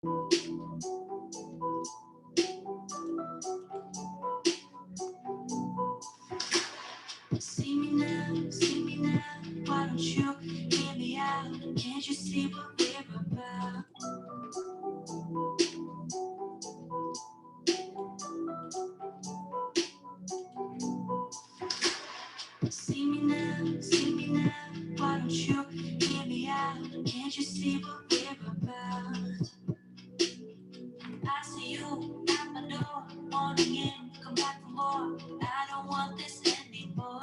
See me now, why don't you hear me out? Can't you see what we're about? See me now, why don't you hear me out? Can't you see what we're about? I see you at my door, wanting in, come back for more. I don't want this anymore.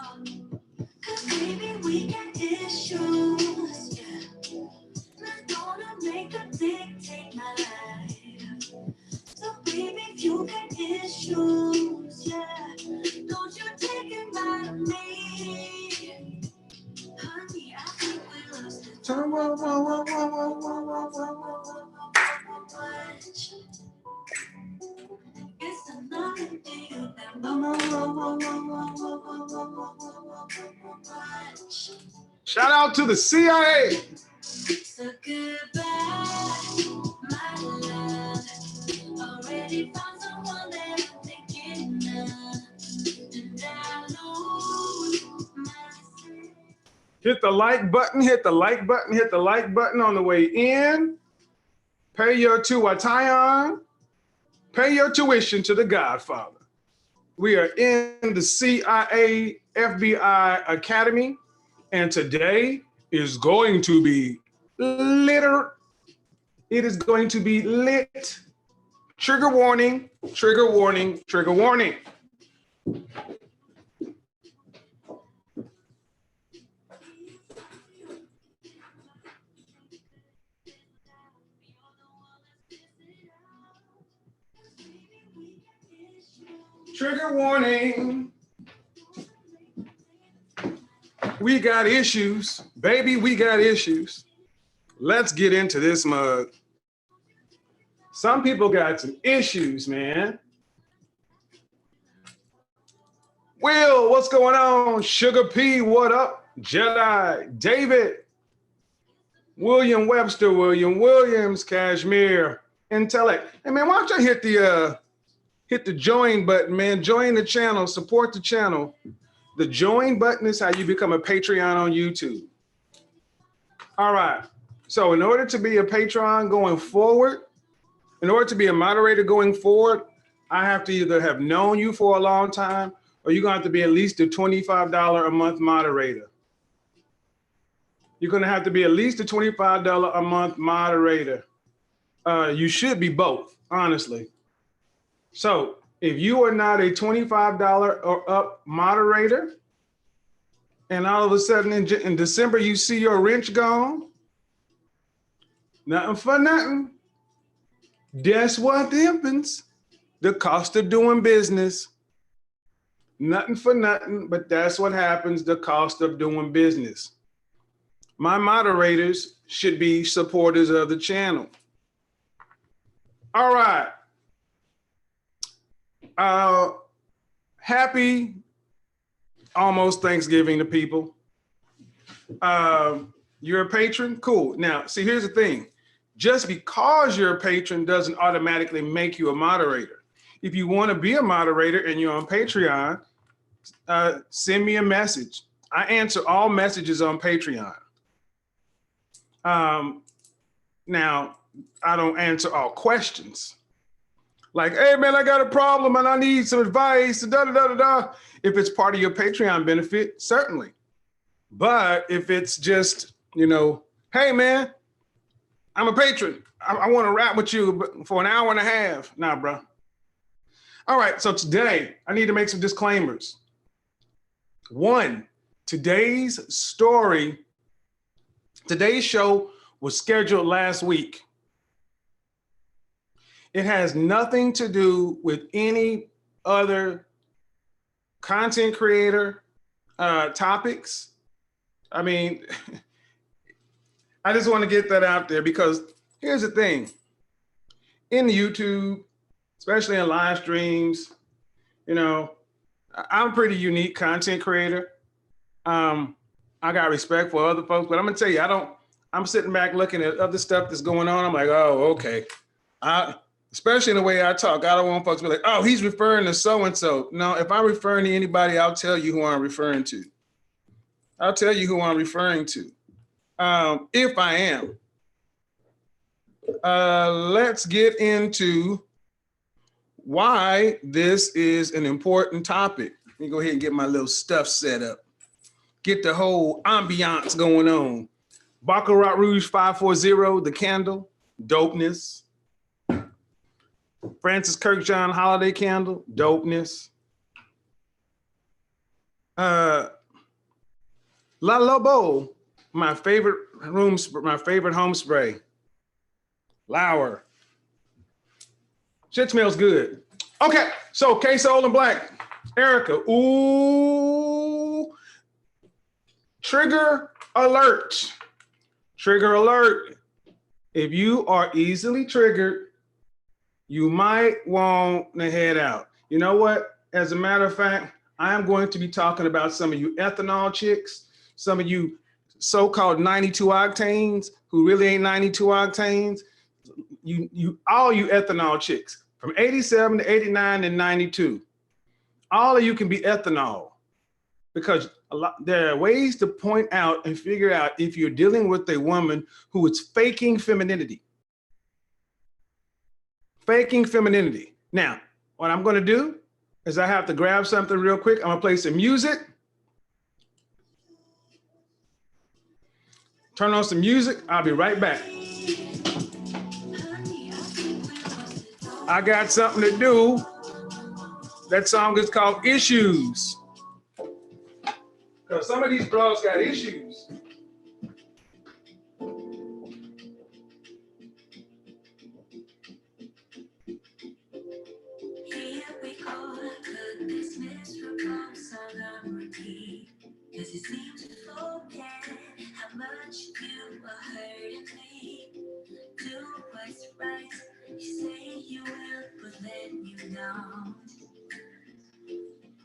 Cause baby, we got issues, yeah. Not gonna make them dictate my life. So baby, if you got issues, yeah, don't you take it out of me. Honey, I think we lost the time. It's another deal that Shout out to the CIA. So goodbye, my love. Already found someone that I'm thinking of, and I lose myself. Hit the like button, hit the like button, hit the like button on the way in. Pay your tuition. Pay your tuition to the Godfather. We are in the CIA FBI Academy, and today is going to be litter. It is going to be lit. Trigger warning, trigger warning, trigger warning. Trigger warning. We got issues. Baby, we got issues. Let's get into this mug. Some people got some issues, man. Will, what's going on? Sugar P, what up? Jedi, David, William Webster, William Williams, Kashmir, Intellect. Hey man, why don't you hit the join button, man? Join the channel, support the channel. The join button is how you become a Patreon on YouTube. All right. So in order to be a Patreon going forward, in order to be a moderator going forward, I have to either have known you for a long time or you're going to have to be at least a $25 a month moderator. You're going to have to be at least a $25 a month moderator. You should be both, honestly. So if you are not a $25 or up moderator, and all of a sudden in December you see your wrench gone, nothing for nothing. Guess what happens? The cost of doing business. Nothing for nothing, but that's what happens, the cost of doing business. My moderators should be supporters of the channel. All right. Happy almost Thanksgiving to people. You're a patron? Cool. Now, see, here's the thing. Just because you're a patron doesn't automatically make you a moderator. If you want to be a moderator and you're on Patreon, send me a message. I answer all messages on Patreon. Now, I don't answer all questions. Like, hey man, I got a problem and I need some advice, da da da da da. If it's part of your Patreon benefit, certainly. But if it's just, you know, hey man, I'm a patron. I want to rap with you for an hour and a half. Nah, bro. All right, so today I need to make some disclaimers. One, today's show was scheduled last week. It has nothing to do with any other content creator topics. I mean, I just want to get that out there because here's the thing. In YouTube, especially in live streams, you know, I'm a pretty unique content creator. I got respect for other folks, but I'm gonna tell you, I'm sitting back looking at other stuff that's going on. I'm like, oh, okay. Especially in the way I talk, I don't want folks to be like, oh, he's referring to so-and-so. No, if I'm referring to anybody, I'll tell you who I'm referring to. I'll tell you who I'm referring to. If I am. Let's get into why this is an important topic. Let me go ahead and get my little stuff set up. Get the whole ambiance going on. Baccarat Rouge 540, the candle, dopeness. Francis Kirkjohn holiday candle, dopeness. La Lobo, my favorite home spray. Lauer. Shit smells good. Okay, so K-Soul and Black. Erica, ooh. Trigger alert. Trigger alert. If you are easily triggered, you might want to head out. You know what? As a matter of fact, I am going to be talking about some of you ethanol chicks, some of you so-called 92 octanes who really ain't 92 octanes. All you ethanol chicks from 87 to 89 and 92. All of you can be ethanol because there are ways to point out and figure out if you're dealing with a woman who is faking femininity. Faking femininity. Now, what I'm going to do is I have to grab something real quick. I'm going to play some music. Turn on some music. I'll be right back. I got something to do. That song is called Issues. Because some of these girls got issues. Here we go, could dismiss from solemnity. Does it seem to forget how much you are hurting me? Do what's right, you say you will, but then you don't.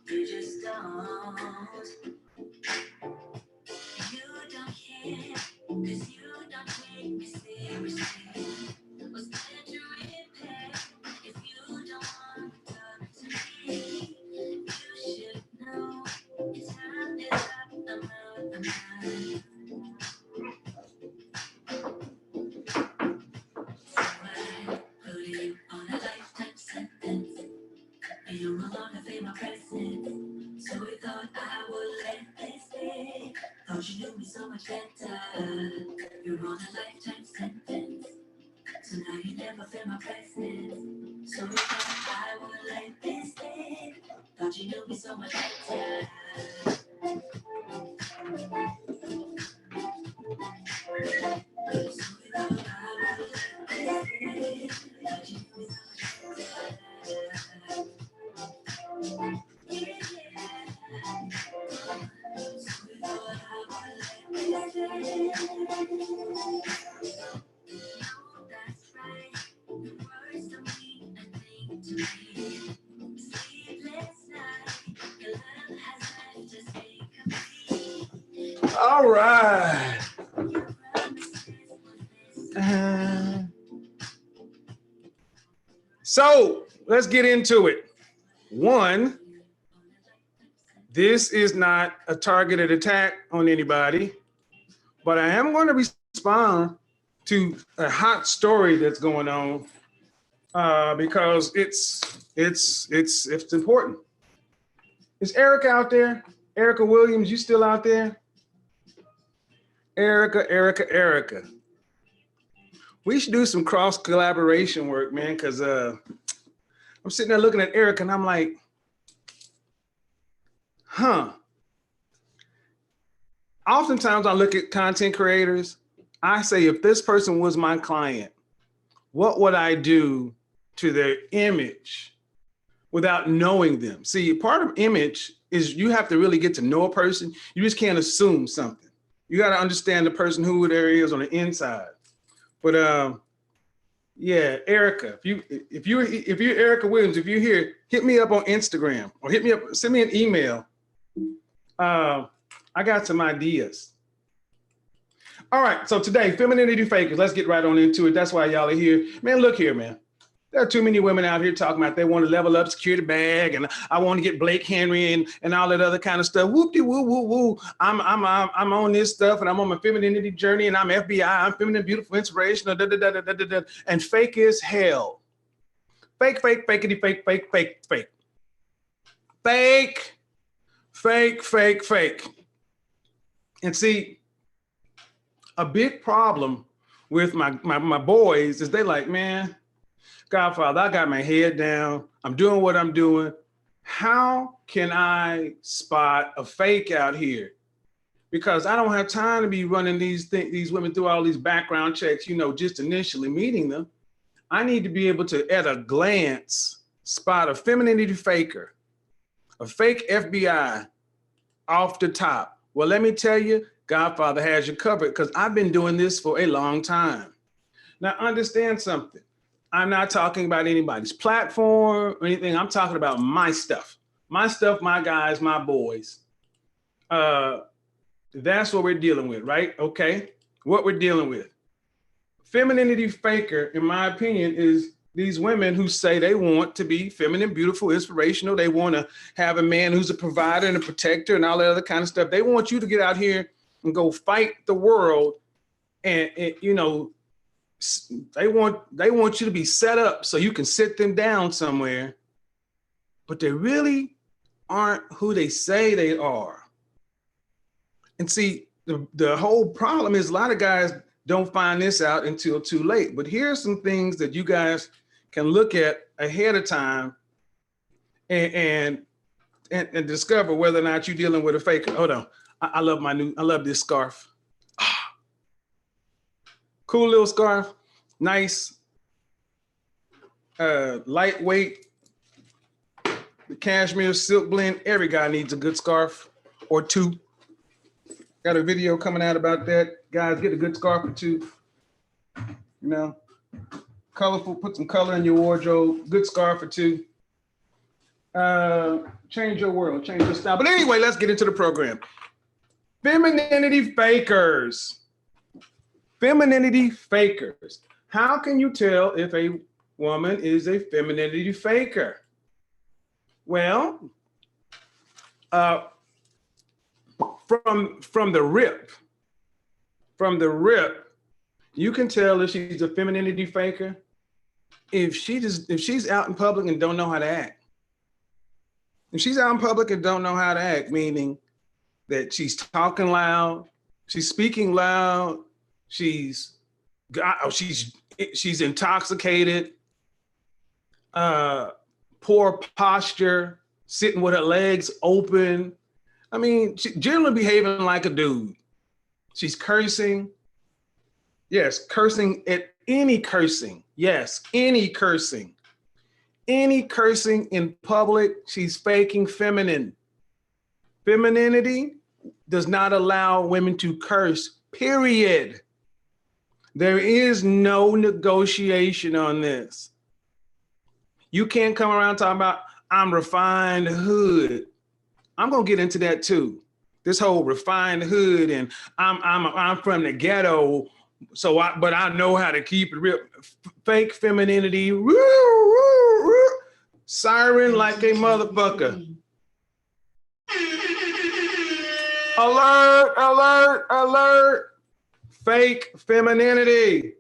You just don't. You don't care, cause you don't take me seriously. What's there to repair if you don't want to talk to me? You should know it's time is up, I'm out of mind. So I put you on a lifetime sentence. You no longer feel my presence. So we thought I would let this stay. Thought you knew me so much better. You're on a lifetime sentence. So now you never feel my presence. So we thought I would let this stay. Thought you knew me so much better. So we thought I would let this stay. Thought you knew me so much better. All right. So let's get into it. One, this is not a targeted attack on anybody, but I am going to respond to a hot story that's going on because it's important. Is Erica out there? Erica Williams, you still out there? Erica. We should do some cross collaboration work, man, because I'm sitting there looking at Erica and I'm like, Oftentimes I look at content creators, I say, if this person was my client, what would I do to their image without knowing them? See, part of image is you have to really get to know a person. You just can't assume something. You got to understand the person, who there is on the inside. But yeah, Erica, if you're Erica Williams, if you're here, hit me up on Instagram or hit me up, send me an email. I got some ideas. All right, so today, Femininity Fakers, let's get right on into it. That's why y'all are here. Man, look here, man. There are too many women out here talking about they want to level up, secure the bag, and I want to get Blake Henry and all that other kind of stuff. Whoop-de woo woo woo. I'm on this stuff, and I'm on my femininity journey, and I'm FBI. I'm feminine, beautiful, inspirational. Da, da, da, da, da, da, da, and fake as hell. Fake, fake, fakety, fake, fake, fake, fake, fake, fake, fake, fake. And see, a big problem with my boys is they like, man, Godfather, I got my head down. I'm doing what I'm doing. How can I spot a fake out here? Because I don't have time to be running these women through all these background checks, you know, just initially meeting them. I need to be able to, at a glance, spot a femininity faker, a fake FBI off the top. Well, let me tell you, Godfather has you covered because I've been doing this for a long time. Now, understand something. I'm not talking about anybody's platform or anything. I'm talking about my stuff, my guys, my boys. That's what we're dealing with, right? Okay. What we're dealing with. Femininity faker, in my opinion, is these women who say they want to be feminine, beautiful, inspirational. They want to have a man who's a provider and a protector and all that other kind of stuff. They want you to get out here and go fight the world and you know, they want you to be set up so you can sit them down somewhere, but they really aren't who they say they are. And see, the whole problem is a lot of guys don't find this out until too late. But here's some things that you guys can look at ahead of time and discover whether or not you're dealing with a faker. Hold on, I love this scarf. Cool little scarf, nice, lightweight, the cashmere silk blend. Every guy needs a good scarf or two. Got a video coming out about that. Guys, get a good scarf or two. You know, colorful, put some color in your wardrobe, good scarf or two. Change your world, change your style. But anyway, let's get into the program. Femininity fakers. Femininity fakers. How can you tell if a woman is a femininity faker? Well, from the rip, you can tell if she's a femininity faker if she's out in public and don't know how to act. If she's out in public and don't know how to act, meaning that she's talking loud, she's speaking loud, she's intoxicated, poor posture, sitting with her legs open. I mean, she's generally behaving like a dude. She's cursing. Yes, cursing at any cursing. Yes, any cursing. Any cursing in public, she's faking feminine. Femininity does not allow women to curse, period. There is no negotiation on this. You can't come around talking about, I'm refined hood. I'm gonna get into that too. This whole refined hood and I'm from the ghetto, but I know how to keep it real. Fake femininity, woo, woo, woo, siren like a motherfucker. Alert, alert, alert. Fake femininity.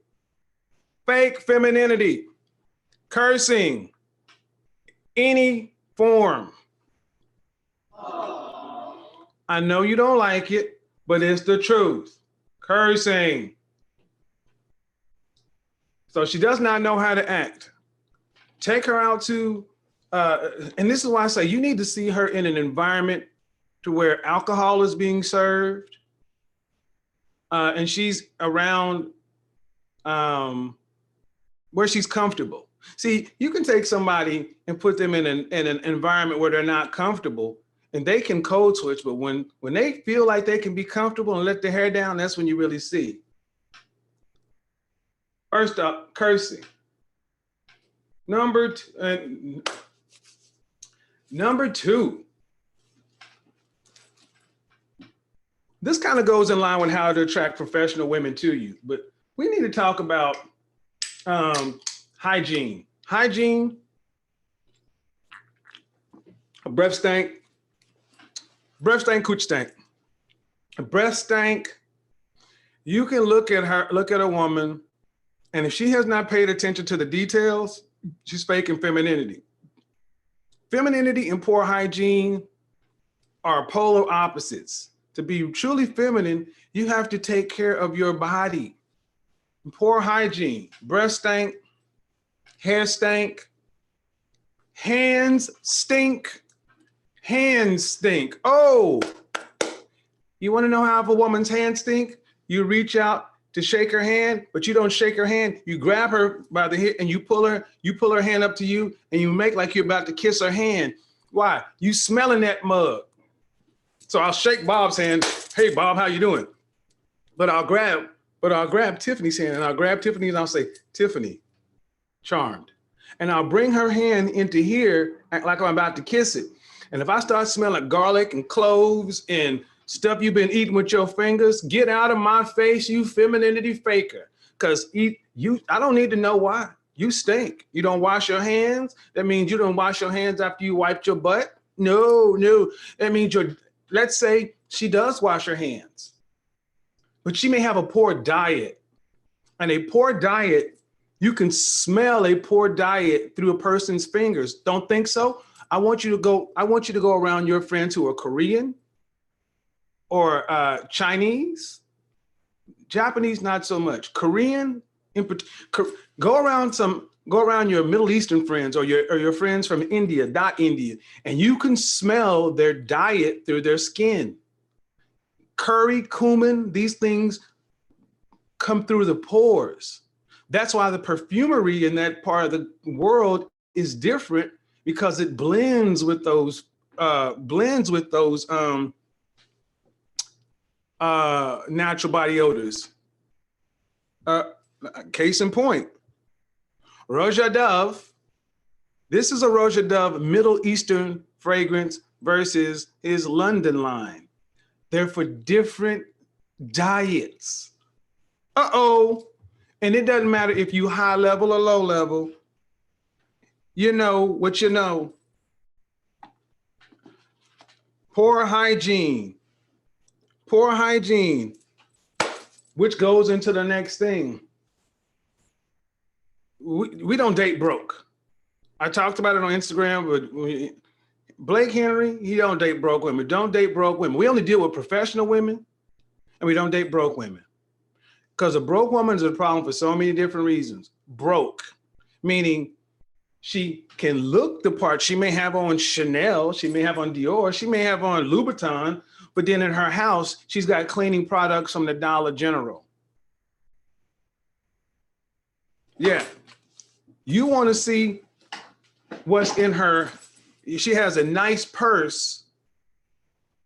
Fake femininity. Cursing. Any form. I know you don't like it, but it's the truth. Cursing. So she does not know how to act. Take her out to, and this is why I say you need to see her in an environment to where alcohol is being served, and she's around where she's comfortable. See, you can take somebody and put them in an environment where they're not comfortable, and they can code switch, but when they feel like they can be comfortable and let their hair down, that's when you really see. First up, cursing. Number two. This kind of goes in line with how to attract professional women to you, but we need to talk about hygiene. Hygiene, breath stank, cooch stank. Breath stank, you can look at a woman, and if she has not paid attention to the details, she's faking femininity. Femininity and poor hygiene are polar opposites. To be truly feminine, you have to take care of your body. Poor hygiene, breath stank, hair stank, hands stink, hands stink. Oh, you want to know how if a woman's hands stink? You reach out to shake her hand, but you don't shake her hand. You grab her by the hip and you pull her hand up to you and you make like you're about to kiss her hand. Why? You smelling that mug. So I'll shake Bob's hand. Hey, Bob, how you doing? But I'll grab Tiffany's hand, and I'll grab Tiffany's and I'll say, Tiffany, charmed. And I'll bring her hand into here like I'm about to kiss it. And if I start smelling garlic and cloves and stuff you've been eating with your fingers, get out of my face, you femininity faker. Because I don't need to know why. You stink. You don't wash your hands. That means you don't wash your hands after you wiped your butt. No. That means let's say she does wash her hands, but she may have a poor diet. And a poor diet, you can smell a poor diet through a person's fingers. Don't think so? I want you to go around your friends who are Korean or Chinese, Japanese, not so much. Korean, go around your Middle Eastern friends or your friends from India, and you can smell their diet through their skin. Curry, cumin, these things come through the pores. That's why the perfumery in that part of the world is different, because it blends with those natural body odors. Case in point, Roja Dove. This is a Roja Dove Middle Eastern fragrance versus his London line. They're for different diets. And it doesn't matter if you high level or low level. You know what you know. Poor hygiene, which goes into the next thing. We don't date broke. I talked about it on Instagram, but Blake Henry, he don't date broke women. Don't date broke women. We only deal with professional women, and we don't date broke women. Because a broke woman is a problem for so many different reasons. Broke, meaning she can look the part. She may have on Chanel, she may have on Dior, she may have on Louboutin, but then in her house, she's got cleaning products from the Dollar General. Yeah. You want to see what's in her. She has a nice purse,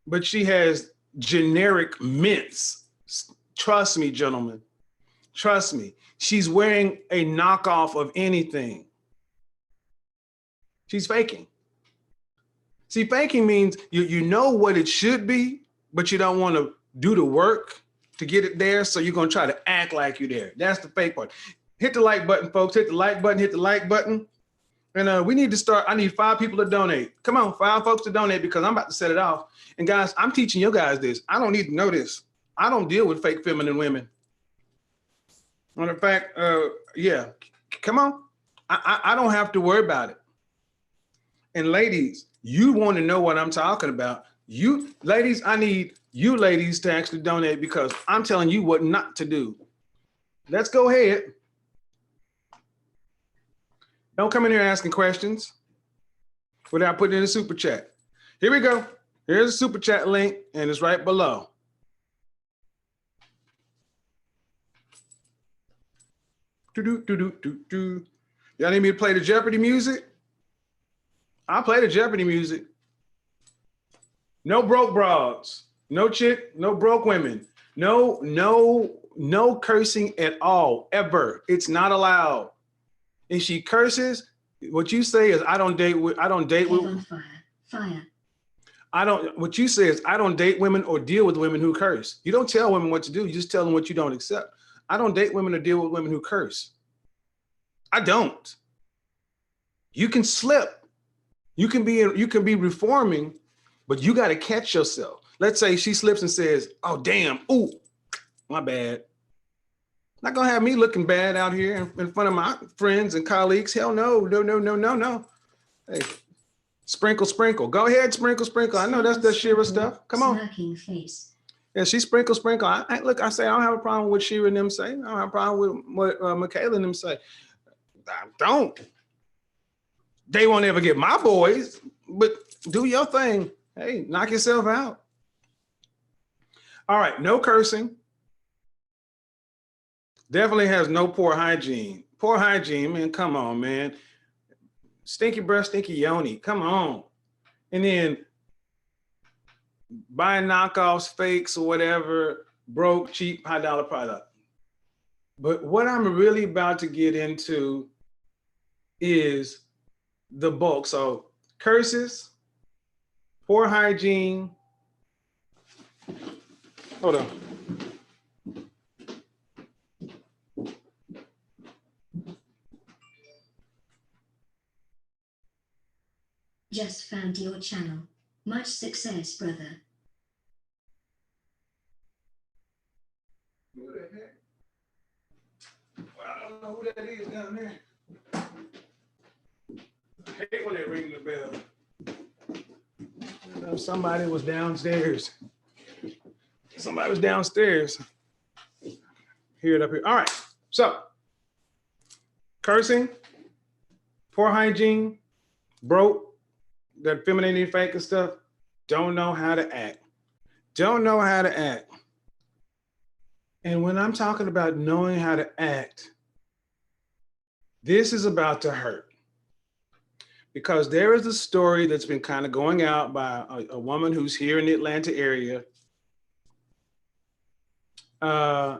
but she has generic mints. Trust me, gentlemen. Trust me. She's wearing a knockoff of anything. She's faking. See, faking means you know what it should be, but you don't want to do the work to get it there, so you're going to try to act like you're there. That's the fake part. Hit the like button, folks. Hit the like button. And we need to start. I need 5 people to donate. Come on, 5 folks to donate, because I'm about to set it off. And guys, I'm teaching you guys this. I don't need to know this. I don't deal with fake feminine women. Matter of fact, yeah, come on. I don't have to worry about it. And ladies, you want to know what I'm talking about. You ladies, I need you ladies to actually donate, because I'm telling you what not to do. Let's go ahead. Don't come in here asking questions without putting in a super chat. Here we go. Here's a super chat link, and it's right below. Y'all need me to play the Jeopardy music? I'll play the Jeopardy music. No broke broads. No chick, no broke women. No cursing at all, ever. It's not allowed. If she curses, what you say is, what you say is, I don't date women or deal with women who curse. You don't tell women what to do. You just tell them what you don't accept. I don't date women or deal with women who curse. I don't. You can slip. You can be reforming, but you got to catch yourself. Let's say she slips and says, "Oh, damn. Ooh, my bad." Not going to have me looking bad out here in front of my friends and colleagues. Hell no, no, no, no, no, no. Hey, sprinkle, sprinkle. Go ahead, sprinkle, sprinkle. I know that's the Shira stuff. Come on. Smirking face. Yeah, she sprinkle, sprinkle. Look, I say I don't have a problem with Shira and them say. I don't have a problem with what Michaela and them say. I don't. They won't ever get my boys, but do your thing. Hey, knock yourself out. All right, no cursing. Definitely has no poor hygiene. Poor hygiene, man, come on, man. Stinky breath, stinky yoni, come on. And then buying knockoffs, fakes, or whatever, broke, cheap, high dollar product. But what I'm really about to get into is the bulk. So curses, poor hygiene. Hold on. Just found your channel. Much success, brother. Who the heck? Well, I don't know who that is down there. I hate when they ring the bell. You know, somebody was downstairs. Somebody was downstairs. Hear it up here. All right. So, cursing, poor hygiene, broke, that femininity fake and stuff, don't know how to act. Don't know how to act. And when I'm talking about knowing how to act, this is about to hurt. Because there is a story that's been kind of going out by a woman who's here in the Atlanta area. And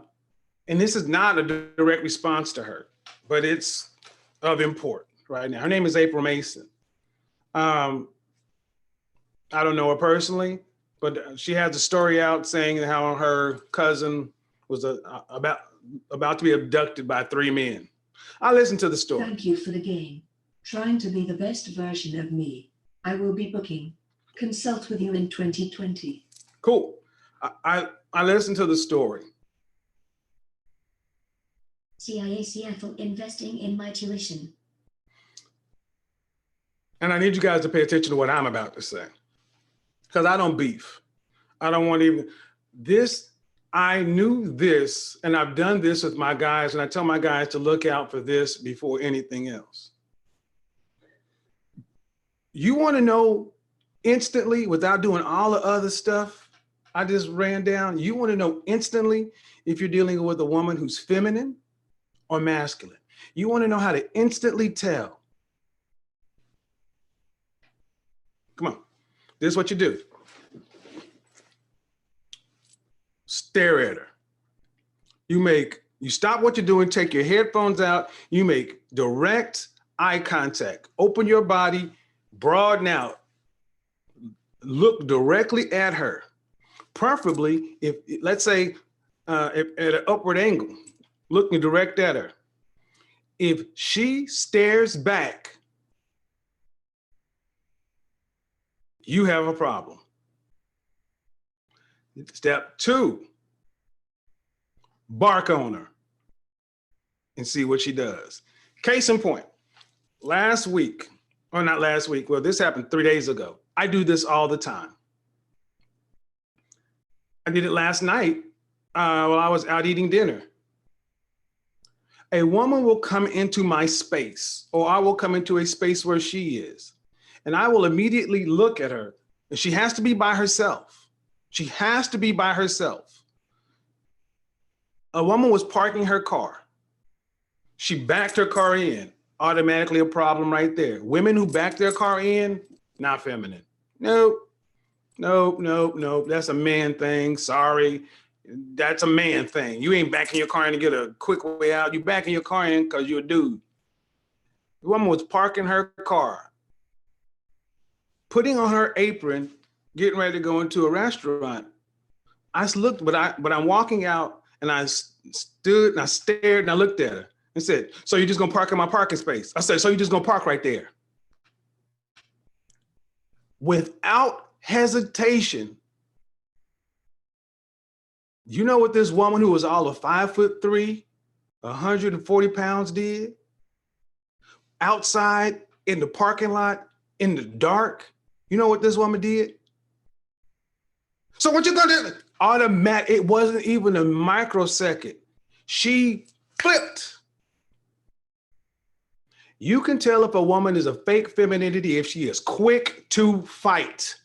this is not a direct response to her, but it's of import right now. Her name is April Mason. I don't know her personally, but she has a story out saying how her cousin was about to be abducted by 3 men. I listened to the story. Thank you for the game. Trying to be the best version of me. I will be booking. Consult with you in 2020. Cool. I listened to the story. CIA Seattle investing in my tuition. And I need you guys to pay attention to what I'm about to say. Because I don't beef. I don't want even this. I knew this, and I've done this with my guys, and I tell my guys to look out for this before anything else. You want to know instantly without doing all the other stuff I just ran down? You want to know instantly if you're dealing with a woman who's feminine or masculine. You want to know how to instantly tell. Come on. This is what you do. Stare at her. You stop what you're doing, take your headphones out, you make direct eye contact. Open your body, broaden out. Look directly at her. Preferably, if let's say at an upward angle, looking direct at her. If she stares back, you have a problem. Step 2, bark on her and see what she does. Case in point, last week, or not last week, well, this happened 3 days ago. I do this all the time. I did it last night while I was out eating dinner. A woman will come into my space, or I will come into a space where she is, and I will immediately look at her, and she has to be by herself. She has to be by herself. A woman was parking her car. She backed her car in. Automatically a problem right there. Women who back their car in, not feminine. Nope. Nope, nope, nope. That's a man thing. Sorry. That's a man thing. You ain't backing your car in to get a quick way out. You backing your car in because you're a dude. The woman was parking her car, putting on her apron, getting ready to go into a restaurant. I looked, but I'm walking out, and I stood and I stared and I looked at her and said, "So you're just gonna park in my parking space?" I said, "So you're just gonna park right there?" without hesitation. You know what this woman who was all of 5'3", 140 pounds did? Outside in the parking lot, in the dark, you know what this woman did? So what you gonna do? Automatic, it wasn't even a microsecond. She flipped. You can tell if a woman is a fake femininity if she is quick to fight.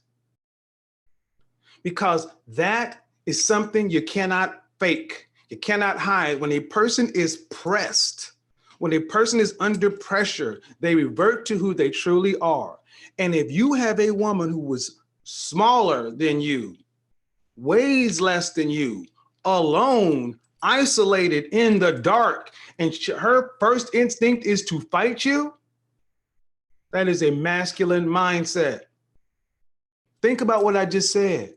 Because that is something you cannot fake. You cannot hide. When a person is pressed, when a person is under pressure, they revert to who they truly are. And if you have a woman who was smaller than you, weighs less than you, alone, isolated in the dark, and her first instinct is to fight you, that is a masculine mindset. Think about what I just said.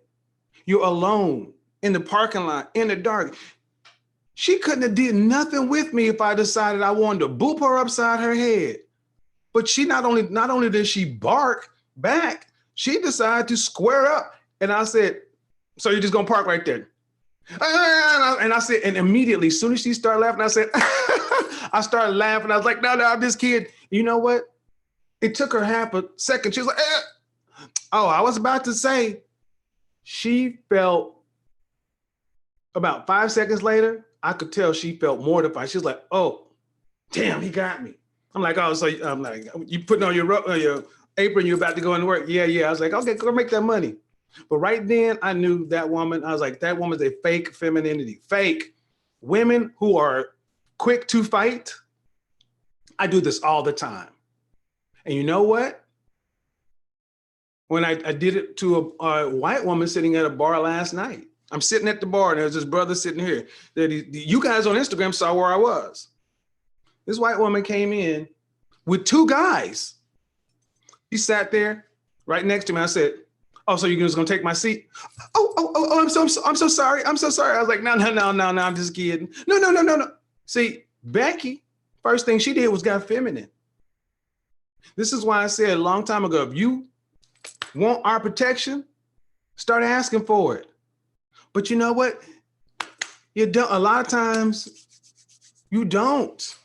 You're alone in the parking lot, in the dark. She couldn't have did nothing with me if I decided I wanted to boop her upside her head. But she not only did she bark back, she decided to square up. And I said, so you're just gonna park right there? And I said, and immediately, as soon as she started laughing, I said, I started laughing. I was like, no, I'm just kidding. You know what? It took her half a second. She was like, oh, I was about to say, she felt, about 5 seconds later, I could tell she felt mortified. She was like, oh, damn, he got me. I'm like, oh, so I'm like, you putting on your apron, you're about to go into work. Yeah. I was like, okay, go make that money. But right then I knew that woman, I was like, that woman's a fake femininity. Fake. Women who are quick to fight, I do this all the time. And you know what? When I did it to a white woman sitting at a bar last night, I'm sitting at the bar and there's this brother sitting here that you guys on Instagram saw where I was. This white woman came in with two guys. She sat there right next to me. I said, oh, so you're just gonna take my seat? Oh, I'm so sorry. I'm so sorry. I was like, no, I'm just kidding. No. See, Becky, first thing she did was got feminine. This is why I said a long time ago, if you want our protection, start asking for it. But you know what? You don't, a lot of times you don't.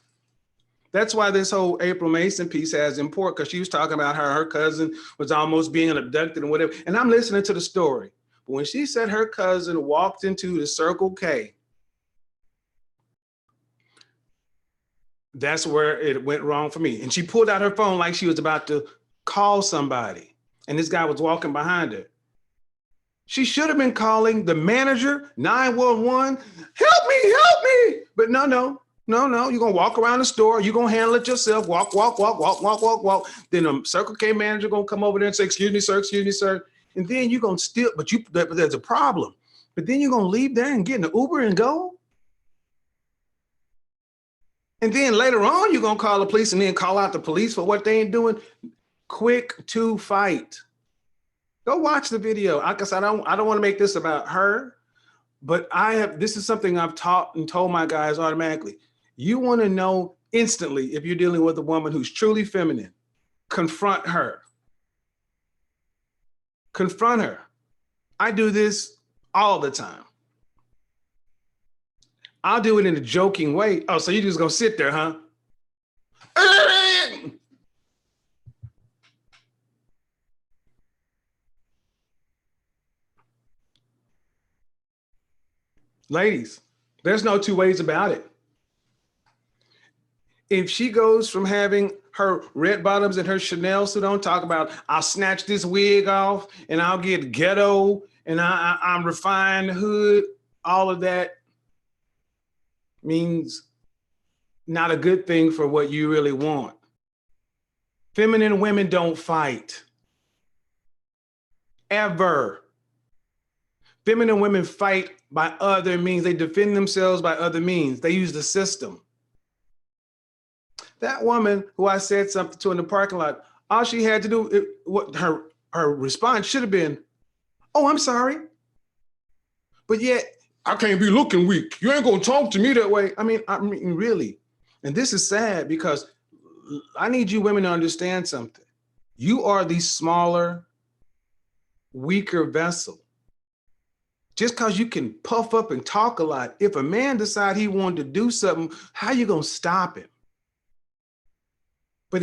That's why this whole April Mason piece has import, because she was talking about her cousin was almost being abducted and whatever. And I'm listening to the story. But when she said her cousin walked into the Circle K, that's where it went wrong for me. And she pulled out her phone like she was about to call somebody. And this guy was walking behind her. She should have been calling the manager, 911, help me. But no. You're gonna walk around the store, you're gonna handle it yourself, walk. Then the Circle K manager gonna come over there and say, excuse me, sir. And then you're gonna steal, but there's a problem. But then you're gonna leave there and get in the Uber and go. And then later on, you're gonna call the police and then call out the police for what they ain't doing. Quick to fight. Go watch the video. Like I said, I don't want to make this about her, but this is something I've taught and told my guys automatically. You want to know instantly if you're dealing with a woman who's truly feminine. Confront her. Confront her. I do this all the time. I'll do it in a joking way. Oh, so you're just gonna sit there, huh? Ladies, there's no two ways about it. If she goes from having her red bottoms and her Chanel suit on, talk about, I'll snatch this wig off and I'll get ghetto and I'm refined hood, all of that means not a good thing for what you really want. Feminine women don't fight. Ever. Feminine women fight by other means. They defend themselves by other means. They use the system. That woman who I said something to in the parking lot, all she had to do, what her response should have been, oh, I'm sorry. But yet, I can't be looking weak. You ain't gonna talk to me that way. I mean, really. And this is sad because I need you women to understand something. You are the smaller weaker vessel. Just because you can puff up and talk a lot, if a man decide he wanted to do something, how you gonna stop him? But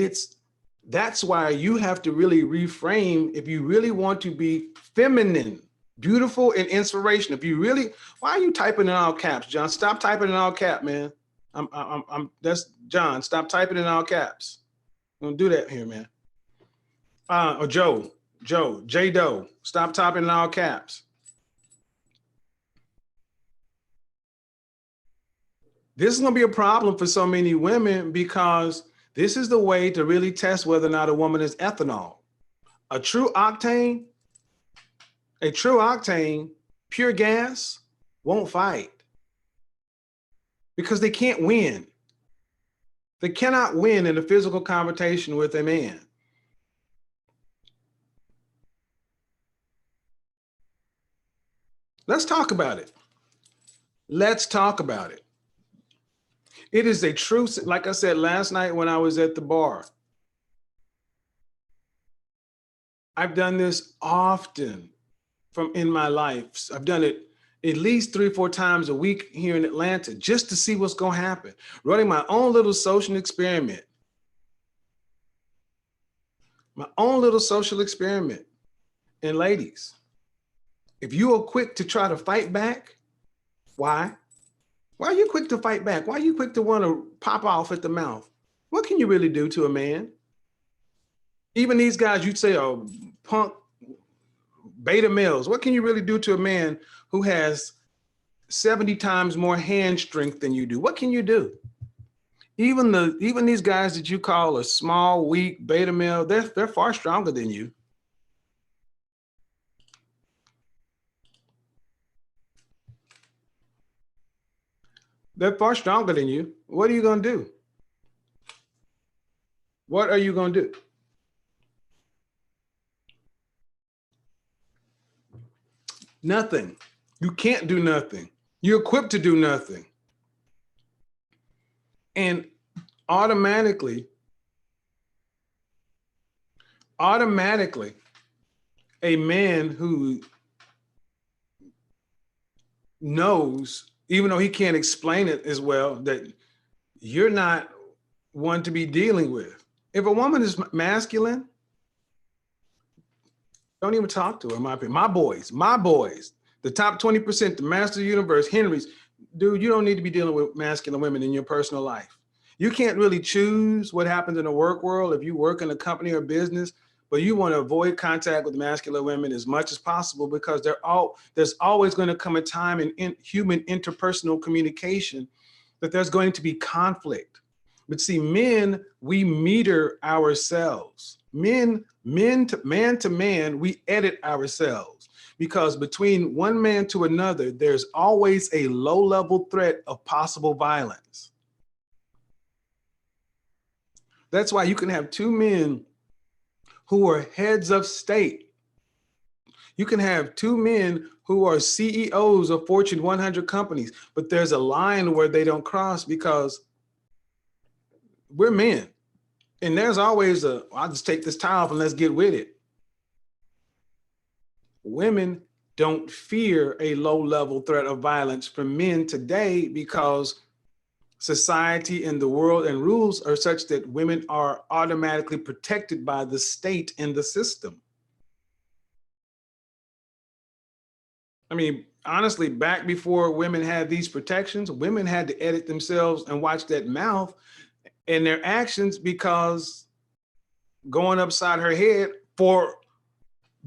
that's why you have to really reframe if you really want to be feminine, beautiful, and inspirational. If you really, why are you typing in all caps, John? Stop typing in all cap, man. That's John. Stop typing in all caps. Don't do that here, man. Or Joe, J Doe. Stop typing in all caps. This is gonna be a problem for so many women because this is the way to really test whether or not a woman is ethanol. A true octane, pure gas, won't fight because they can't win. They cannot win in a physical confrontation with a man. Let's talk about it. Let's talk about it. It is a true, like I said last night when I was at the bar. I've done this often in my life. I've done it at least 3 or 4 times a week here in Atlanta just to see what's going to happen. Running my own little social experiment. My own little social experiment. And ladies, if you are quick to try to fight back, why? Why are you quick to fight back? Why are you quick to want to pop off at the mouth? What can you really do to a man? Even these guys you'd say are punk beta males. What can you really do to a man who has 70 times more hand strength than you do? What can you do? Even these guys that you call a small, weak beta male, they're far stronger than you. They're far stronger than you. What are you going to do? What are you going to do? Nothing. You can't do nothing. You're equipped to do nothing. And automatically, a man who knows, even though he can't explain it as well, that you're not one to be dealing with. If a woman is masculine, don't even talk to her, in my opinion. My boys, the top 20%, the master of the universe, Henry's, dude, you don't need to be dealing with masculine women in your personal life. You can't really choose what happens in the work world if you work in a company or business, but you want to avoid contact with masculine women as much as possible because there's always going to come a time in human interpersonal communication that there's going to be conflict. But see, men, we meter ourselves. Man to man, we edit ourselves because between one man to another, there's always a low-level threat of possible violence. That's why you can have 2 men who are heads of state. You can have 2 men who are CEOs of Fortune 100 companies, but there's a line where they don't cross because we're men. And there's always I'll just take this tie off and let's get with it. Women don't fear a low-level threat of violence from men today because society and the world and rules are such that women are automatically protected by the state and the system. I mean, honestly, back before women had these protections, women had to edit themselves and watch that mouth and their actions because going upside her head for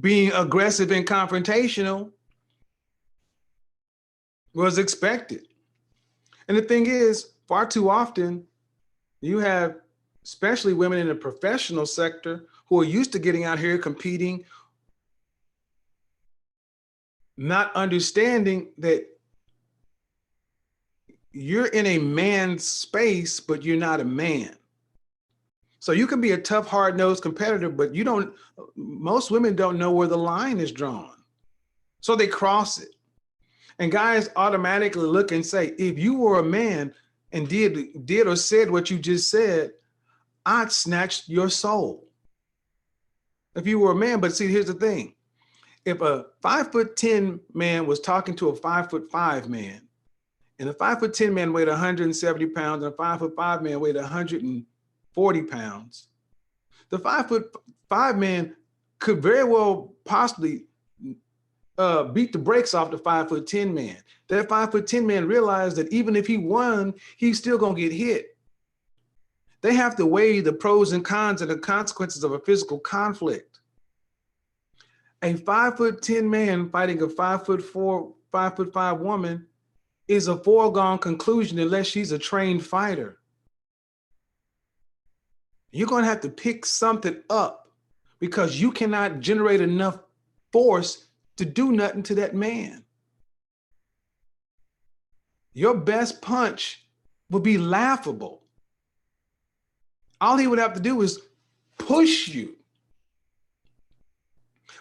being aggressive and confrontational was expected. And the thing is, far too often, you have, especially women in the professional sector, who are used to getting out here competing, not understanding that you're in a man's space, but you're not a man. So you can be a tough, hard-nosed competitor, but most women don't know where the line is drawn. So they cross it. And guys automatically look and say, if you were a man and did or said what you just said, I'd snatch your soul. If you were a man, but see, here's the thing. if a 5'10" man was talking to a 5'5" man, and a 5'10" man weighed 170 pounds and a 5'5" man weighed 140 pounds, the 5'5" man could very well possibly beat the brakes off the 5'10" man. That 5'10" man realized that even if he won, he's still gonna get hit. They have to weigh the pros and cons and the consequences of a physical conflict. A 5'10" man fighting a 5'4", 5'5" woman is a foregone conclusion unless she's a trained fighter. You're gonna have to pick something up because you cannot generate enough force to do nothing to that man. Your best punch would be laughable. All he would have to do is push you.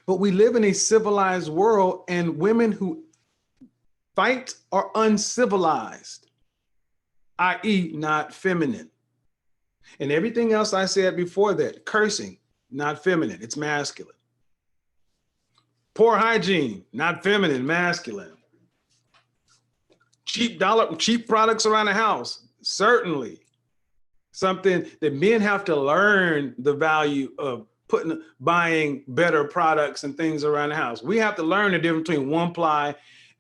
But we live in a civilized world, and women who fight are uncivilized, i.e., not feminine. And everything else I said before that, cursing, not feminine, it's masculine. Poor hygiene, not feminine, masculine. Cheap products around the house, certainly. Something that men have to learn the value of buying better products and things around the house. We have to learn the difference between 1-ply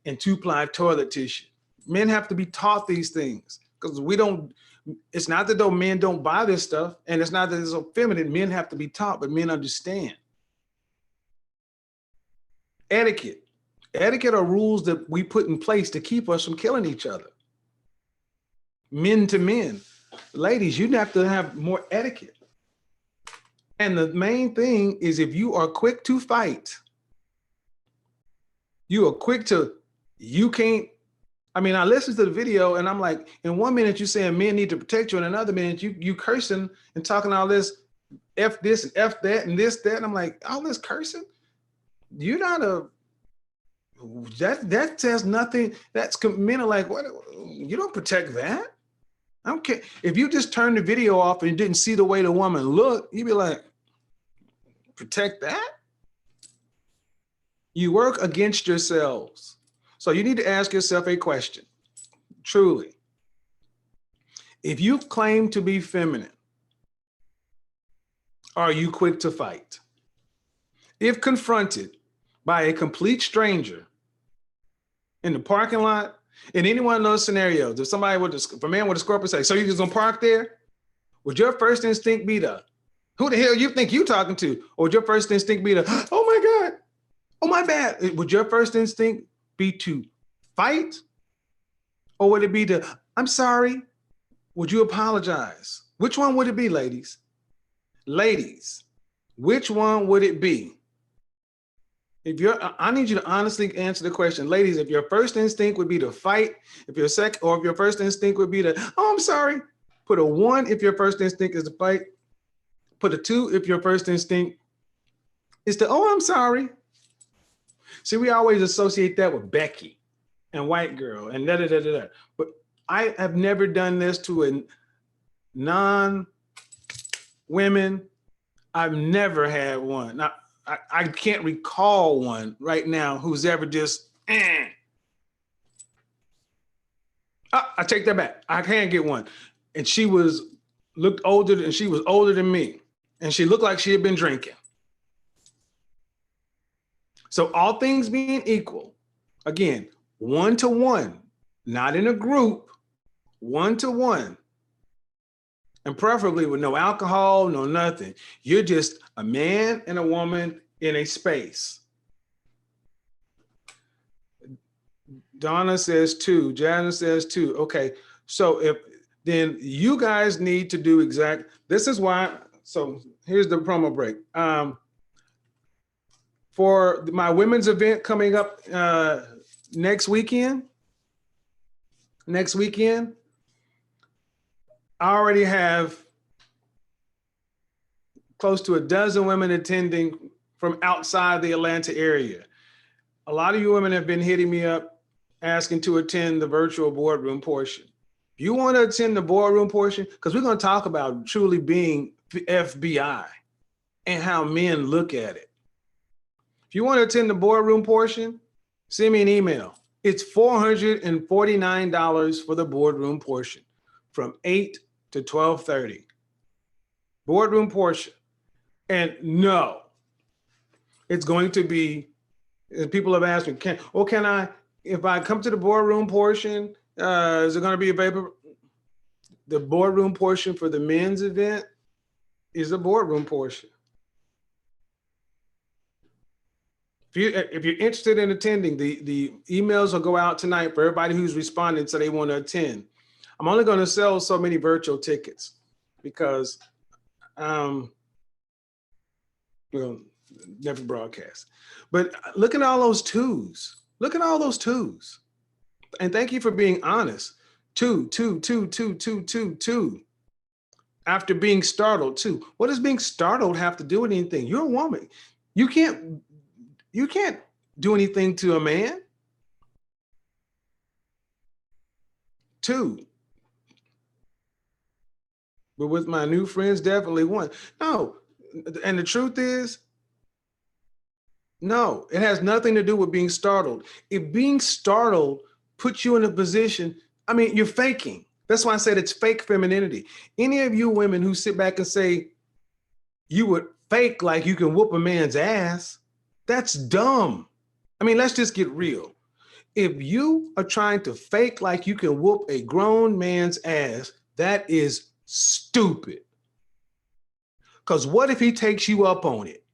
and 2-ply toilet tissue. Men have to be taught these things because it's not that though men don't buy this stuff, and it's not that it's so feminine. Men have to be taught, but men understand. Etiquette. Etiquette are rules that we put in place to keep us from killing each other. Men to men. Ladies, you have to have more etiquette. And the main thing is if you are quick to fight, you are quick to, I listened to the video and I'm like, in one minute you're saying men need to protect you, and another minute you cursing and talking all this, F this and F that and this, that. And I'm like, all this cursing? You're not that says nothing. Men are like, what? You don't protect that. I don't care. If you just turn the video off and you didn't see the way the woman looked, you'd be like, protect that? You work against yourselves. So you need to ask yourself a question, truly. If you claim to be feminine, are you quick to fight? If confronted by a complete stranger in the parking lot, in any one of those scenarios, if a man with a scorpion say, so you just gonna park there? Would your first instinct be who the hell you think you talking to? Or would your first instinct be oh my God, oh my bad? Would your first instinct be to fight? Or would it be I'm sorry? Would you apologize? Which one would it be, ladies? Ladies, which one would it be? I need you to honestly answer the question. Ladies, if your first instinct would be to fight, if your first instinct would be oh, I'm sorry, put a 1 if your first instinct is to fight, put a 2 if your first instinct is to, oh, I'm sorry. See, we always associate that with Becky and white girl and da-da-da-da-da. But I have never done this to a non-women. I've never had one. Now, I can't recall one right now who's ever just, I take that back. I can get one. And she looked older than me. And she looked like she had been drinking. So all things being equal, again, 1-to-1, not in a group, 1-to-1. And preferably with no alcohol, no nothing. You're just a man and a woman in a space. Donna says 2. Jana says 2. Okay, so then you guys need to do this is why, so here's the promo break. For my women's event coming up next weekend, I already have close to a dozen women attending from outside the Atlanta area. A lot of you women have been hitting me up asking to attend the virtual boardroom portion. If you want to attend the boardroom portion, because we're going to talk about truly being FBI and how men look at it. If you want to attend the boardroom portion, send me an email. It's $449 for the boardroom portion from 8 to 12:30. Boardroom portion. And no, it's going to be, people have asked me, can I, if I come to the boardroom portion, is it going to be available? The boardroom portion for the men's event is a boardroom portion. If you're interested in attending, the emails will go out tonight for everybody who's responding so they want to attend. I'm only going to sell so many virtual tickets because we'll never broadcast. But look at all those twos. Look at all those twos. And thank you for being honest. Two. After being startled, two. What does being startled have to do with anything? You're a woman. You can't do anything to a man. Two. But with my new friends, definitely one. No, and the truth is, no, it has nothing to do with being startled. If being startled puts you in a position, I mean, you're faking. That's why I said it's fake femininity. Any of you women who sit back and say you would fake like you can whoop a man's ass, that's dumb. I mean, let's just get real. If you are trying to fake like you can whoop a grown man's ass, that is stupid. Because what if he takes you up on it?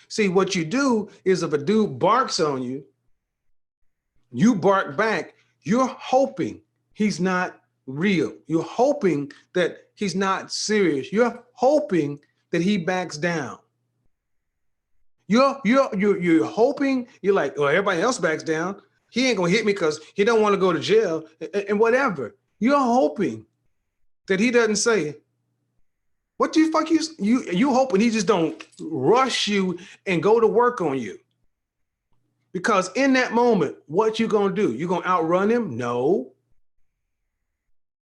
See, what you do is if a dude barks on you, you bark back, you're hoping he's not real. You're hoping that he's not serious. You're hoping that he backs down. You're hoping, you're like, oh, everybody else backs down. He ain't gonna hit me because he don't want to go to jail and whatever. You're hoping that he doesn't say, what the fuck you hoping he just don't rush you and go to work on you. Because in that moment, what you gonna do? You gonna outrun him? No.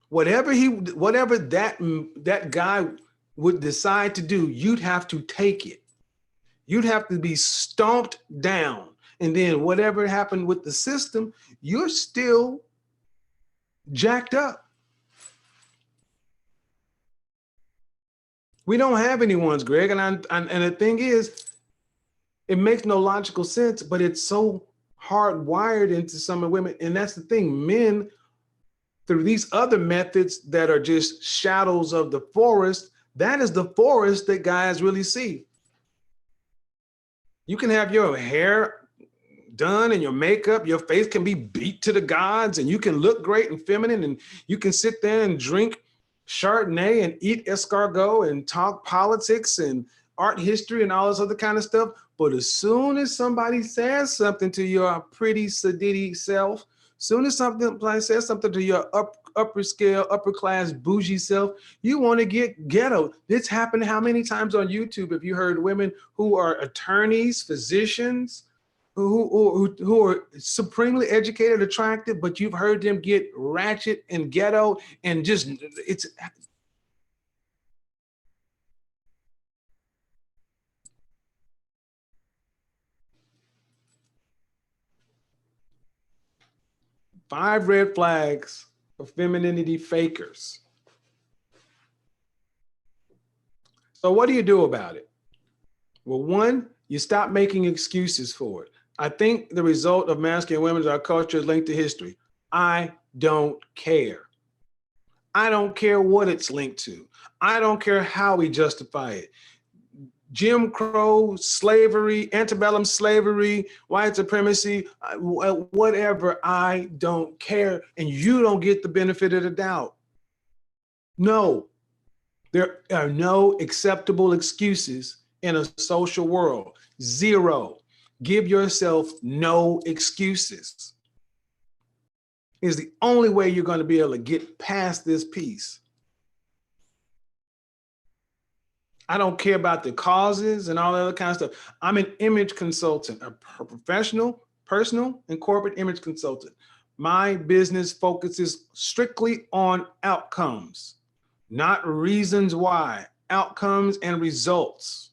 Whatever that guy would decide to do, you'd have to take it. You'd have to be stomped down. And then whatever happened with the system, you're still jacked up. We don't have any ones, Greg. And the thing is, it makes no logical sense, but it's so hardwired into some women. And that's the thing, men, through these other methods that are just shadows of the forest, that is the forest that guys really see. You can have your hair done and your makeup, your face can be beat to the gods, and you can look great and feminine, and you can sit there and drink Chardonnay and eat escargot and talk politics and art history and all this other kind of stuff. But as soon as somebody says something to your pretty sedity self, soon as somebody says something to your upper scale, upper class, bougie self, you want to get ghetto. This happened how many times on YouTube? Have you heard women who are attorneys, physicians, who are supremely educated, attractive, but you've heard them get ratchet and ghetto and just, it's. Five red flags of femininity fakers. So what do you do about it? Well, one, you stop making excuses for it. I think the result of masculine and women in our culture is linked to history. I don't care. I don't care what it's linked to. I don't care how we justify it. Jim Crow, slavery, antebellum slavery, white supremacy, whatever, I don't care. And you don't get the benefit of the doubt. No, there are no acceptable excuses in a social world. Zero. Give yourself no excuses. It's the only way you're going to be able to get past this piece. I don't care about the causes and all that other kind of stuff. I'm an image consultant, a professional, personal, and corporate image consultant. My business focuses strictly on outcomes, not reasons why, outcomes and results.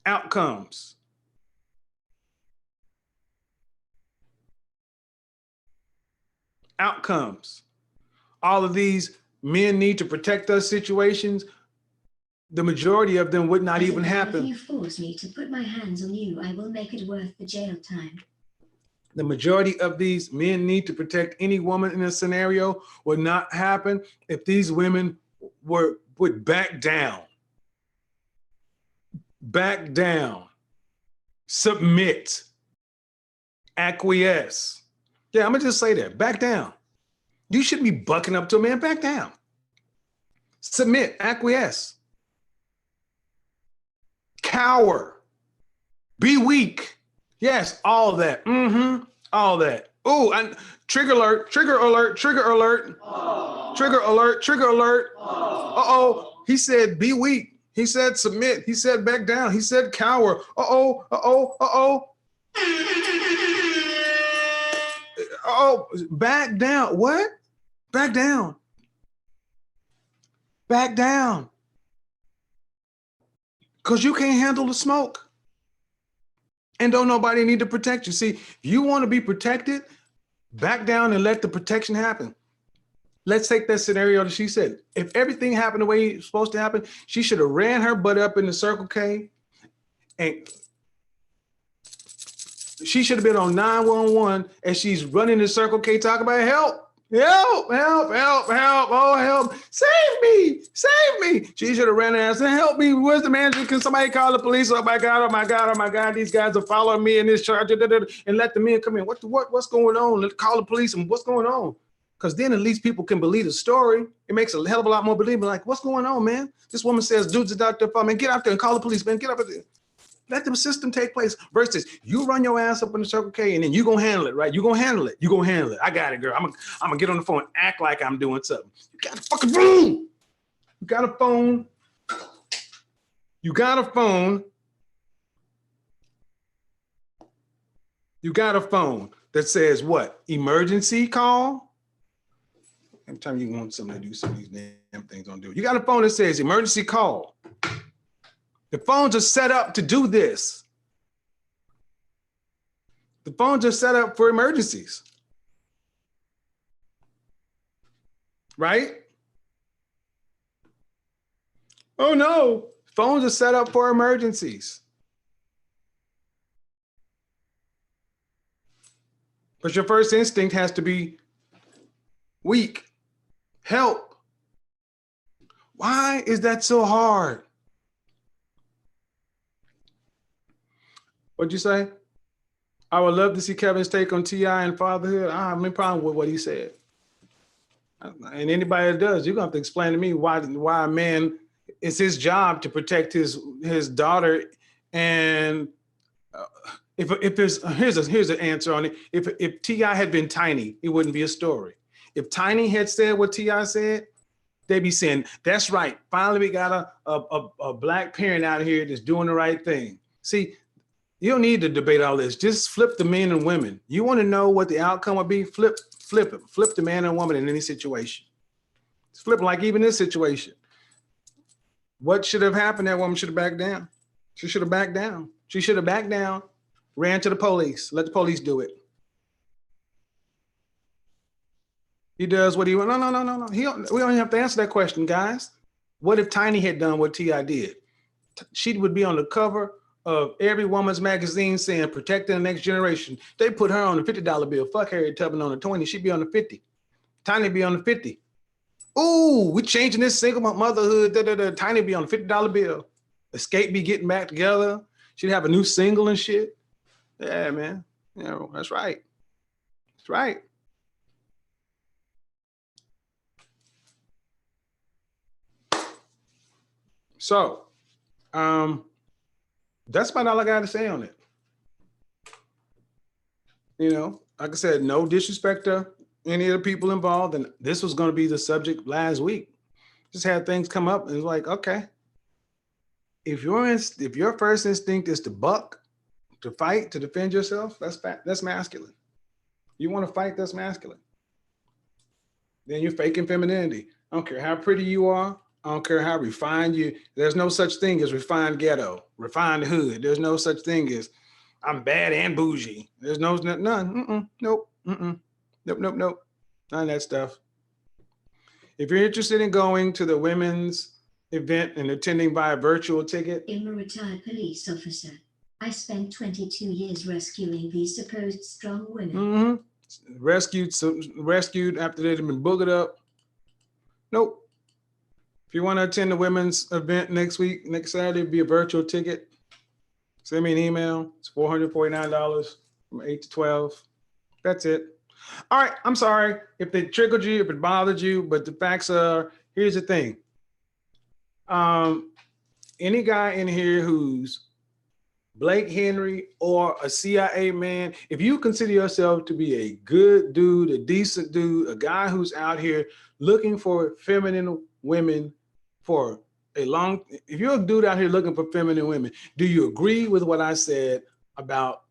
outcomes. Outcomes. All of these men need to protect us situations, the majority of them would not even happen. If you force me to put my hands on you, I will make it worth the jail time. The majority of these men need to protect any woman in a scenario would not happen if these women would back down. Back down. Submit. Acquiesce. Yeah, I'm gonna just say that. Back down. You shouldn't be bucking up to a man. Back down. Submit. Acquiesce. Cower. Be weak. Yes, all that. All that. Ooh, trigger alert, trigger alert, trigger alert, trigger alert, trigger alert. Uh-oh. He said be weak. He said submit. He said back down. He said cower. Uh-oh, uh-oh, uh-oh. Oh, back down. What? Back down. Back down. Because you can't handle the smoke. And don't nobody need to protect you. See, if you want to be protected, back down and let the protection happen. Let's take that scenario that she said. If everything happened the way it's supposed to happen, she should have ran her butt up in the Circle K, and she should have been on 911 as she's running the Circle K talking about help, help, help, help, help, oh help, save me, save me. She should have ran her ass and help me. Where's the manager? Can somebody call the police? Oh my God, oh my God, oh my God. These guys are following me in this charge, and let the men come in. What's going on? Let's call the police and what's going on? Because then at least people can believe the story. It makes a hell of a lot more believable. Like, what's going on, man? This woman says dudes are out there, man, get out there and call the police, man, get up there. Let the system take place versus you run your ass up in the Circle K and then you gonna handle it, right? You gonna handle it. You gonna handle it. I got it, girl. I'm gonna get on the phone and act like I'm doing something. You got a fucking phone. You got a phone. You got a phone. You got a phone that says what? Emergency call? Every time you want somebody to do some of these damn things, don't do it. You got a phone that says emergency call. The phones are set up to do this. The phones are set up for emergencies. Right? Oh no, phones are set up for emergencies. But your first instinct has to be weak. Help. Why is that so hard? What'd you say? I would love to see Kevin's take on T.I. and fatherhood. I have no problem with what he said. And anybody that does, you're gonna have to explain to me why a man, it's his job to protect his daughter. And if there's here's an answer on it. If T.I. had been tiny, it wouldn't be a story. If Tiny had said what T.I. said, they'd be saying, that's right. Finally, we got a black parent out here that's doing the right thing. See, you don't need to debate all this. Just flip the men and women. You want to know what the outcome would be? Flip it. Flip the man and woman in any situation. Flip like even this situation. What should have happened? That woman should have backed down. She should have backed down. She should have backed down, ran to the police, let the police do it. He does what he wants. No. We don't have to answer that question, guys. What if Tiny had done what T.I. did? She would be on the cover of every woman's magazine saying protecting the next generation. They put her on the $50 bill. Fuck Harriet Tubman on the 20. She'd be on the 50. Tiny be on the 50. Ooh, we changing this single motherhood. Tiny be on the $50 bill. Escape be getting back together. She'd have a new single and shit. Yeah, man. You know, that's right. That's right. So, that's about all I got to say on it. You know, like I said, no disrespect to any of the people involved. And this was going to be the subject last week. Just had things come up and it's like, okay, if your first instinct is to buck, to fight, to defend yourself, that's masculine. You want to fight, that's masculine. Then you're faking femininity. I don't care how pretty you are. I don't care how refined you, there's no such thing as refined ghetto, refined hood. There's no such thing as I'm bad and bougie. There's none. Nope. Nope. Nope. Nope. None of that stuff. If you're interested in going to the women's event and attending by a virtual ticket. I'm a retired police officer. I spent 22 years rescuing these supposed strong women. Rescued after they'd been boogered up. Nope. If you want to attend the women's event next Saturday, it'll be a virtual ticket. Send me an email. It's $449 from 8 to 12. That's it. All right. I'm sorry if it triggered you, if it bothered you, but the facts are, here's the thing. Any guy in here who's Blake Henry or a CIA man, if you consider yourself to be a good dude, a decent dude, a guy who's out here looking for feminine women for if you're a dude out here looking for feminine women, do you agree with what I said about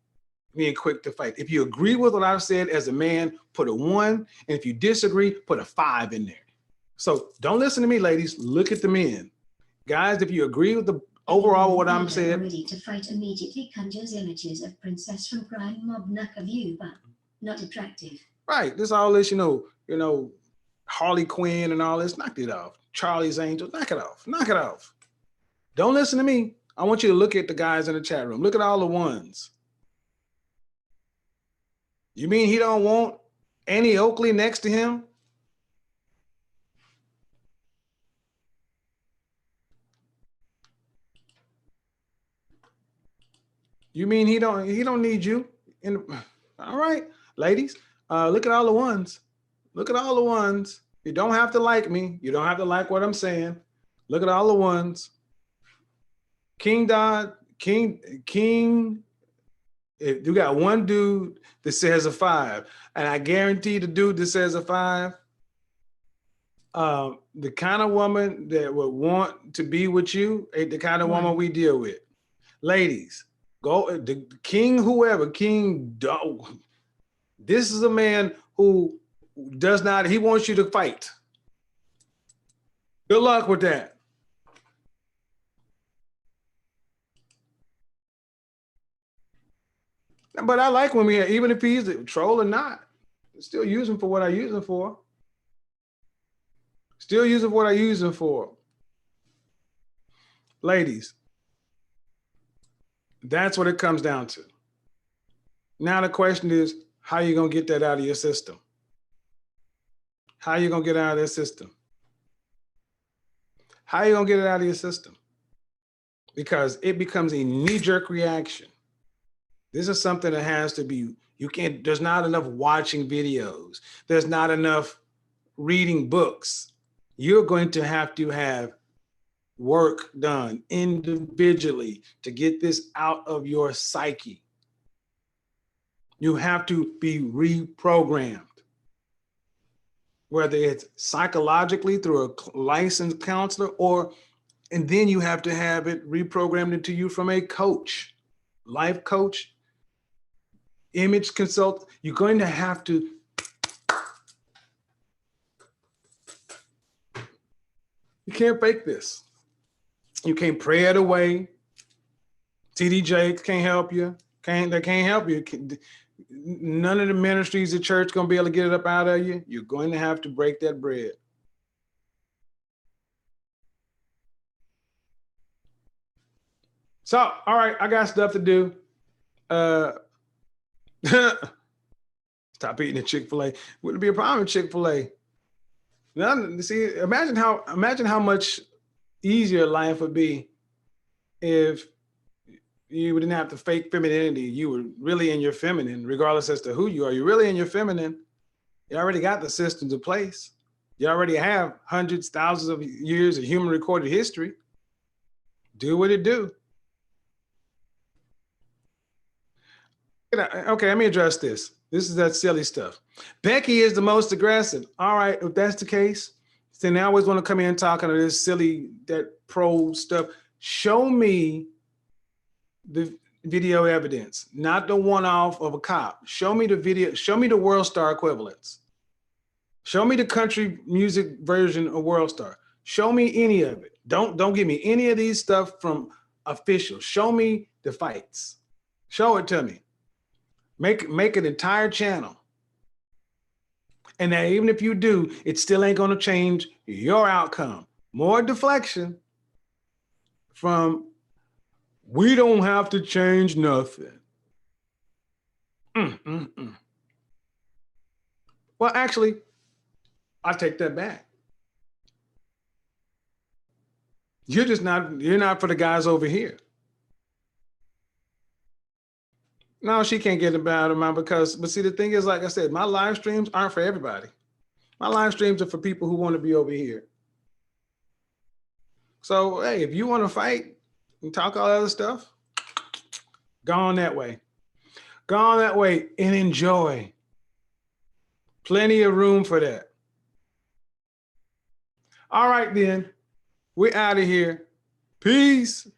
being quick to fight? If you agree with what I've said as a man, put a 1. And if you disagree, put a 5 in there. So don't listen to me, ladies. Look at the men. Guys, if you agree with the overall what I'm saying. Ready to fight immediately conjures images of princess from crime mob knack of you, but not attractive. Right. This all this, Harley Quinn and all this. Knock it off. Charlie's Angels. Knock it off. Knock it off. Don't listen to me. I want you to look at the guys in the chat room. Look at all the ones. You mean he don't want Annie Oakley next to him? You mean he don't need you? All right, ladies, look at all the ones. Look at all the ones. You don't have to like me. You don't have to like what I'm saying. Look at all the ones. King, if you got one dude that says a 5, and I guarantee the dude that says a 5, the kind of woman that would want to be with you ain't the kind of woman we deal with. Ladies, go, the king, whoever, king, this is a man who he wants you to fight. Good luck with that. But I like when even if he's a troll or not, still use him for what I use him for. Still use him for what I use him for. Ladies, that's what it comes down to. Now the question is, how are you going to get that out of your system? How are you going to get out of that system? How are you going to get it out of your system? Because it becomes a knee-jerk reaction. This is something that has to be, there's not enough watching videos. There's not enough reading books. You're going to have work done individually to get this out of your psyche. You have to be reprogrammed, whether it's psychologically through a licensed counselor and then you have to have it reprogrammed into you from a coach, life coach, image consult. You're going to have to you can't fake this. You can't pray it away. TD Jakes can't help you. They can't help you. None of the ministries of church going to be able to get it up out of you. You're going to have to break that bread. So, all right, I got stuff to do. Stop eating at Chick-fil-A. Wouldn't be a problem with Chick-fil-A. Now, see, imagine how much easier life would be if you didn't have to fake femininity. You were really in your feminine, regardless as to who you are. You're really in your feminine. You already got the systems in place. You already have hundreds, thousands of years of human recorded history. Do what it do. Okay, let me address this. This is that silly stuff. Becky is the most aggressive. All right, if that's the case, then I always want to come in and talk on this silly, that pro stuff. Show me the video evidence, not the one-off of a cop. Show me the video. Show me the World Star equivalents. Show me the country music version of World Star. Show me any of it. Don't give me any of these stuff from officials. Show me the fights. Show it to me. Make an entire channel. And that even if you do, it still ain't going to change your outcome. More deflection from, we don't have to change nothing. Well, actually, I take that back. You're not for the guys over here. No, she can't get a bad amount but see, the thing is, like I said, my live streams aren't for everybody. My live streams are for people who want to be over here. So, hey, if you want to fight and talk all that other stuff, go on that way. Go on that way and enjoy. Plenty of room for that. All right, then. We're out of here. Peace.